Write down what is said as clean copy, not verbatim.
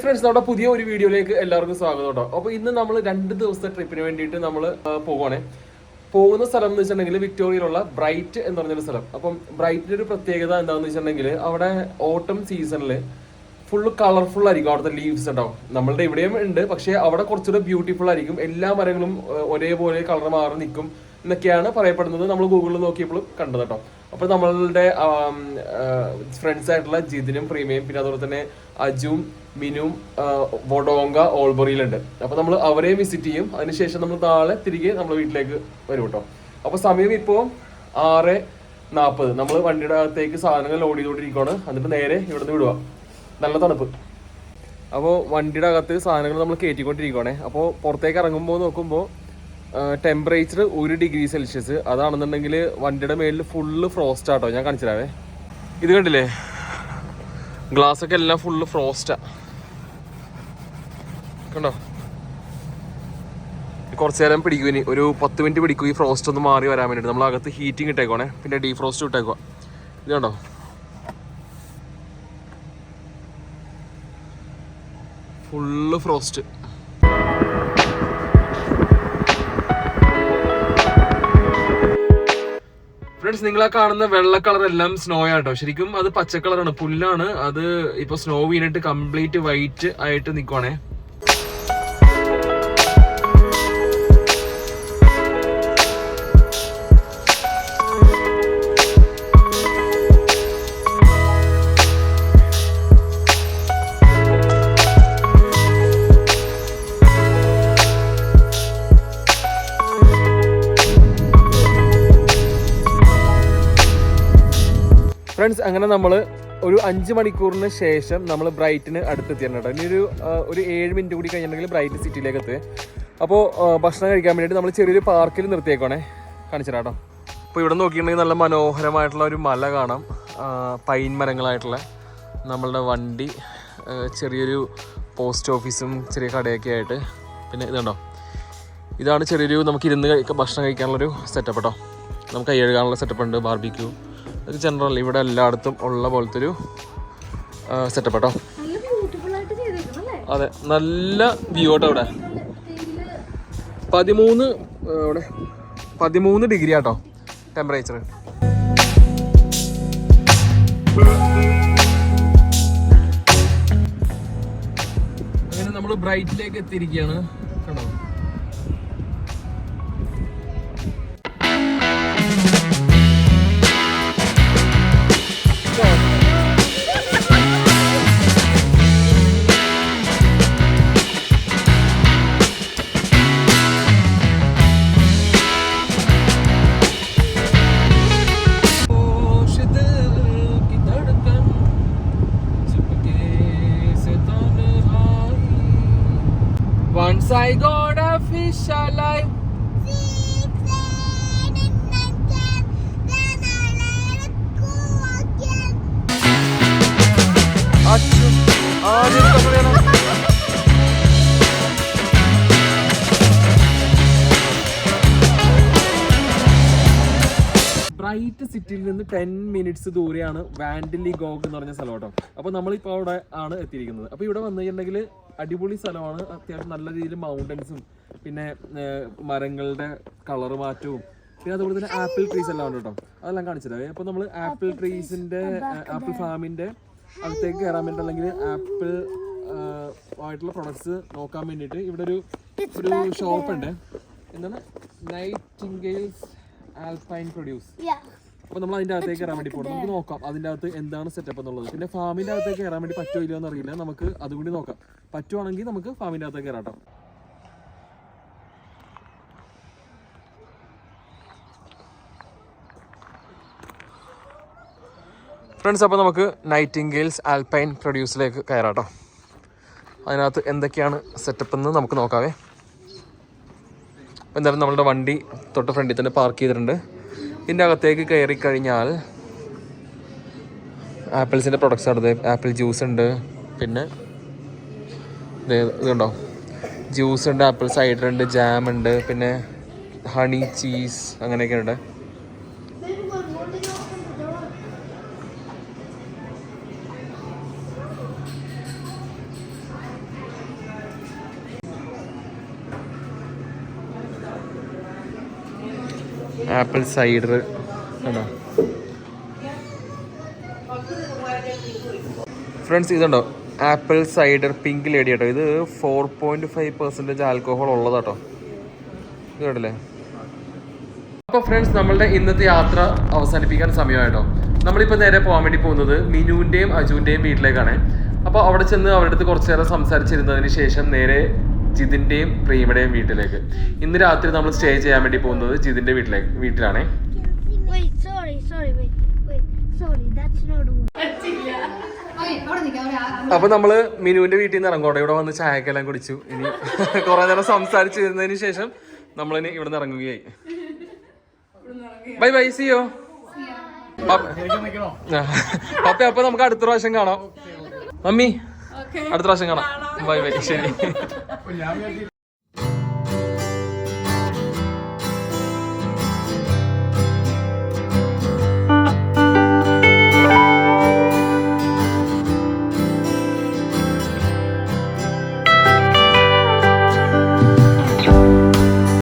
Friends, നമ്മുടെ പുതിയ ഒരു വീഡിയോയിലേക്ക് എല്ലാവർക്കും സ്വാഗതം കേട്ടോ. അപ്പോൾ ഇന്ന് നമ്മൾ 2 ദിവസത്തെ ട്രിപ്പിന് വേണ്ടിയിട്ട് നമ്മൾ പോകുവാണേ. പോകുന്ന സ്ഥലം എന്ന് വെച്ചിട്ടുണ്ടെങ്കിൽ വിക്ടോറിയയിലുള്ള ബ്രൈറ്റ് എന്ന് പറഞ്ഞൊരു സ്ഥലം. അപ്പം ബ്രൈറ്റിന്റെ ഒരു പ്രത്യേകത എന്താണെന്ന് വെച്ചിട്ടുണ്ടെങ്കിൽ അവിടെ ഓട്ടം സീസണിൽ ഫുള്ള് കളർഫുൾ ആയിരിക്കും. അവിടുത്തെ ലീവ്സ് ഉണ്ടാവും. നമ്മളുടെ ഇവിടെയും ഉണ്ട്, പക്ഷേ അവിടെ കുറച്ചുകൂടെ ബ്യൂട്ടിഫുൾ ആയിരിക്കും. എല്ലാ മരങ്ങളും ഒരേപോലെ കളർ മാറി നിൽക്കും എന്നൊക്കെയാണ് പറയപ്പെടുന്നത്. നമ്മൾ ഗൂഗിളിൽ നോക്കിയപ്പോഴും കണ്ടത് കേട്ടോ. അപ്പോൾ നമ്മളുടെ ഫ്രണ്ട്സ് ആയിട്ടുള്ള ജിതിനും പ്രീമിയും പിന്നെ അതുപോലെ തന്നെ അജുവും മിനും വൊഡോങ്ക ഓൾബറിയിലുണ്ട്. അപ്പോൾ നമ്മൾ അവരെ വിസിറ്റ് ചെയ്യും. അതിനുശേഷം നമ്മൾ നാളെ തിരികെ നമ്മൾ വീട്ടിലേക്ക് വരും കേട്ടോ. അപ്പോൾ സമയം ഇപ്പോൾ 6:40. നമ്മൾ വണ്ടിയുടെ അകത്തേക്ക് സാധനങ്ങൾ ലോഡ് ചെയ്തുകൊണ്ടിരിക്കുകയാണ്. എന്നിട്ട് നേരെ ഇവിടെ നിന്ന് വിടുക. നല്ല തണുപ്പ്. അപ്പോൾ വണ്ടിയുടെ അകത്ത് സാധനങ്ങൾ നമ്മൾ കയറ്റിക്കൊണ്ടിരിക്കുകയാണേ. അപ്പോൾ പുറത്തേക്ക് ഇറങ്ങുമ്പോൾ നോക്കുമ്പോൾ ടെമ്പറേച്ചർ 1 ഡിഗ്രി സെൽഷ്യസ്. അതാണെന്നുണ്ടെങ്കിൽ വണ്ടിയുടെ മേലിൽ ഫുള്ള് ഫ്രോസ്റ്റ് ആട്ടോ. ഞാൻ കാണിച്ചു തരാവേ. ഇത് കണ്ടില്ലേ, ഗ്ലാസ്സൊക്കെ എല്ലാം ഫുള്ള് ഫ്രോസ്റ്റാ. കണ്ടോ? കുറച്ചു നേരം പിടിക്കും. ഇനി ഒരു 10 മിനിറ്റ് പിടിക്കും ഈ ഫ്രോസ്റ്റ് ഒന്ന് മാറി വരാൻ വേണ്ടിയിട്ട്. നമ്മൾ അകത്ത് ഹീറ്റിംഗ് ഇട്ടേക്കോണേ, പിന്നെ ഡീഫ്രോസ്റ്റ് ഇട്ടേക്കുക. ഇത് കണ്ടോ, ഫുള്ള് ഫ്രോസ്റ്റ്. ഫ്രണ്ട്സ്, നിങ്ങൾ ആ കാണുന്ന വെള്ള കളർ എല്ലാം സ്നോ ആട്ടോ. ശരിക്കും അത് പച്ച കളറാണ്, പുല്ലാണ്. അത് ഇപ്പൊ സ്നോ വീണിട്ട് കംപ്ലീറ്റ് വൈറ്റ് ആയിട്ട് നിൽക്കുവാണേ. ഫ്രണ്ട്സ്, അങ്ങനെ നമ്മൾ ഒരു 5 മണിക്കൂറിന് ശേഷം നമ്മൾ ബ്രൈറ്റിന് അടുത്തെത്തിയാണ് കേട്ടോ. ഇനി ഒരു 7 മിനിറ്റ് കൂടി കഴിഞ്ഞിട്ടുണ്ടെങ്കിൽ ബ്രൈറ്റ് സിറ്റിയിലേക്ക് എത്തുക. അപ്പോൾ ഭക്ഷണം കഴിക്കാൻ വേണ്ടിയിട്ട് നമ്മൾ ചെറിയൊരു പാർക്കിൽ നിർത്തിയേക്കോണേ. കാണിച്ചിട്ടാ കേട്ടോ. അപ്പോൾ ഇവിടെ നോക്കിയിട്ടുണ്ടെങ്കിൽ നല്ല മനോഹരമായിട്ടുള്ള ഒരു മല കാണാം. പൈൻ മരങ്ങളായിട്ടുള്ള നമ്മളുടെ വണ്ടി, ചെറിയൊരു പോസ്റ്റ് ഓഫീസും ചെറിയ കടയൊക്കെ ആയിട്ട്. പിന്നെ ഇതുണ്ടോ, ഇതാണ് ചെറിയൊരു നമുക്ക് ഇരുന്ന് ഭക്ഷണം കഴിക്കാനുള്ളൊരു സെറ്റപ്പ് കേട്ടോ. നമുക്ക് കൈ കഴുകാനുള്ള സെറ്റപ്പ് ഉണ്ട്, ബാർബിക്യൂ. ഇത് ജനറൽ ഇവിടെ എല്ലായിടത്തും ഉള്ള പോലത്തെ ഒരു സെറ്റപ്പ് കേട്ടോ. അതെ, നല്ല വ്യൂ കേട്ടോ. ഇവിടെ 13 ഡിഗ്രി ആട്ടോ ടെമ്പറേച്ചർ. അങ്ങനെ നമ്മൾ ബ്രൈറ്റിലേക്ക് എത്തിയിരിക്കുകയാണ്. കണ്ടോ, once I got a fish alive. Bright സിറ്റിയിൽ നിന്ന് 10 മിനിറ്റ്സ് ദൂരെയാണ് വാൻഡിലി ഗോഗ് എന്ന് പറഞ്ഞ സ്ഥലം കേട്ടോ. അപ്പോൾ നമ്മളിപ്പോൾ അവിടെ ആണ് എത്തിയിരിക്കുന്നത്. അപ്പോൾ ഇവിടെ വന്നു കഴിഞ്ഞിട്ടുണ്ടെങ്കിൽ അടിപൊളി സ്ഥലമാണ്. അത്യാവശ്യം നല്ല രീതിയിൽ മൗണ്ടൻസും പിന്നെ മരങ്ങളുടെ കളർ മാറ്റവും പിന്നെ അതുപോലെ തന്നെ ആപ്പിൾ ട്രീസ് എല്ലാം ഉണ്ട് കേട്ടോ. അതെല്ലാം കാണിച്ചത്. അപ്പോൾ നമ്മൾ ആപ്പിൾ ട്രീസിൻ്റെ ആപ്പിൾ ഫാമിൻ്റെ അകത്തേക്ക് കയറാൻ വേണ്ടി അല്ലെങ്കിൽ ആപ്പിൾ ആയിട്ടുള്ള പ്രൊഡക്ട്സ് നോക്കാൻ വേണ്ടിയിട്ട് ഇവിടെ ഒരു ഷോപ്പ് ഉണ്ട്. എന്താണ്, നൈറ്റിംഗേൽസ് ആൽപൈൻ പ്രൊഡ്യൂസ്. അപ്പോൾ നമ്മൾ അതിൻ്റെ അകത്തേക്ക് കയറാൻ വേണ്ടി പോകണം. നമുക്ക് നോക്കാം അതിൻ്റെ അകത്ത് എന്താണ് സെറ്റപ്പ് എന്നുള്ളത്. പിന്നെ ഫാമിൻ്റെ അകത്തേക്ക് കയറാൻ വേണ്ടി പറ്റുമോ ഇല്ലയോ എന്നറിയില്ല. നമുക്ക് അതുകൂടി നോക്കാം. പറ്റുവാണെങ്കിൽ നമുക്ക് ഫാമിൻ്റെ അകത്തേക്ക് കയറാം കേട്ടോ. ഫ്രണ്ട്സ്, അപ്പോൾ നമുക്ക് നൈറ്റിംഗേൽസ് ആൽപൈൻ പ്രൊഡ്യൂസിലേക്ക് കയറാം കേട്ടോ. അതിനകത്ത് എന്തൊക്കെയാണ് സെറ്റപ്പ് എന്ന് നമുക്ക് നോക്കാവേ. അപ്പോൾ എന്തായാലും നമ്മളുടെ വണ്ടി തൊട്ട് ഫ്രണ്ടിൽ തന്നെ പാർക്ക് ചെയ്തിട്ടുണ്ട്. ഇതിൻ്റെ അകത്തേക്ക് കയറി കഴിഞ്ഞാൽ ആപ്പിൾസിൻ്റെ പ്രൊഡക്ട്സ് ആണ്. ആപ്പിൾ ജ്യൂസ് ഉണ്ട്, പിന്നെ ഇതുണ്ടോ ജ്യൂസ് ഉണ്ട്, ആപ്പിൾ സൈഡർ ഉണ്ട്, ജാം ഉണ്ട്, പിന്നെ ഹണി ചീസ് അങ്ങനെയൊക്കെ ഉണ്ട്. ആപ്പിൾ സൈഡർ കണ്ടോ ഫ്രണ്ട്സ്. ഇതുണ്ടോ ആപ്പിൾ സൈഡർ പിങ്ക് ലേഡി കേട്ടോ. ഇത് 4.5% ആൽക്കഹോൾ ഉള്ളതാട്ടോ. ഇത് കേട്ടല്ലേ. അപ്പോൾ ഫ്രണ്ട്സ്, നമ്മളുടെ ഇന്നത്തെ യാത്ര അവസാനിപ്പിക്കാൻ സമയമായിട്ടോ. നമ്മളിപ്പോൾ നേരെ പോകാൻ വേണ്ടി പോകുന്നത് മിനുവിൻ്റെയും അജുവിൻ്റെയും വീട്ടിലേക്കാണ്. അപ്പോൾ അവിടെ ചെന്ന് അവരുടെ അടുത്ത് കുറച്ച് നേരം സംസാരിച്ചിരുന്നതിന് ശേഷം നേരെ ജിതിൻ്റെയും പ്രീമയുടെയും വീട്ടിലേക്ക്. ഇന്ന് രാത്രി നമ്മൾ സ്റ്റേ ചെയ്യാൻ വേണ്ടി പോകുന്നത് ജിതിൻ്റെ വീട്ടിലാണേ. അപ്പൊ നമ്മള് മിനുവിന്റെ വീട്ടിൽ നിന്ന് ഇറങ്ങോട്ടെ. ഇവിടെ വന്ന് ചായക്കെല്ലാം കുടിച്ചു. ഇനി കുറെ നേരം സംസാരിച്ചിരുന്നതിന് ശേഷം നമ്മളിനി ഇവിടെ നിന്ന് ഇറങ്ങുകയായി. ബൈ ബൈ, സിയോ പപ്പ. അപ്പൊ നമുക്ക് അടുത്ത പ്രാവശ്യം കാണാം. മമ്മി, അടുത്ത പ്രാവശ്യം കാണാം. ബൈ ബൈ, ശരി.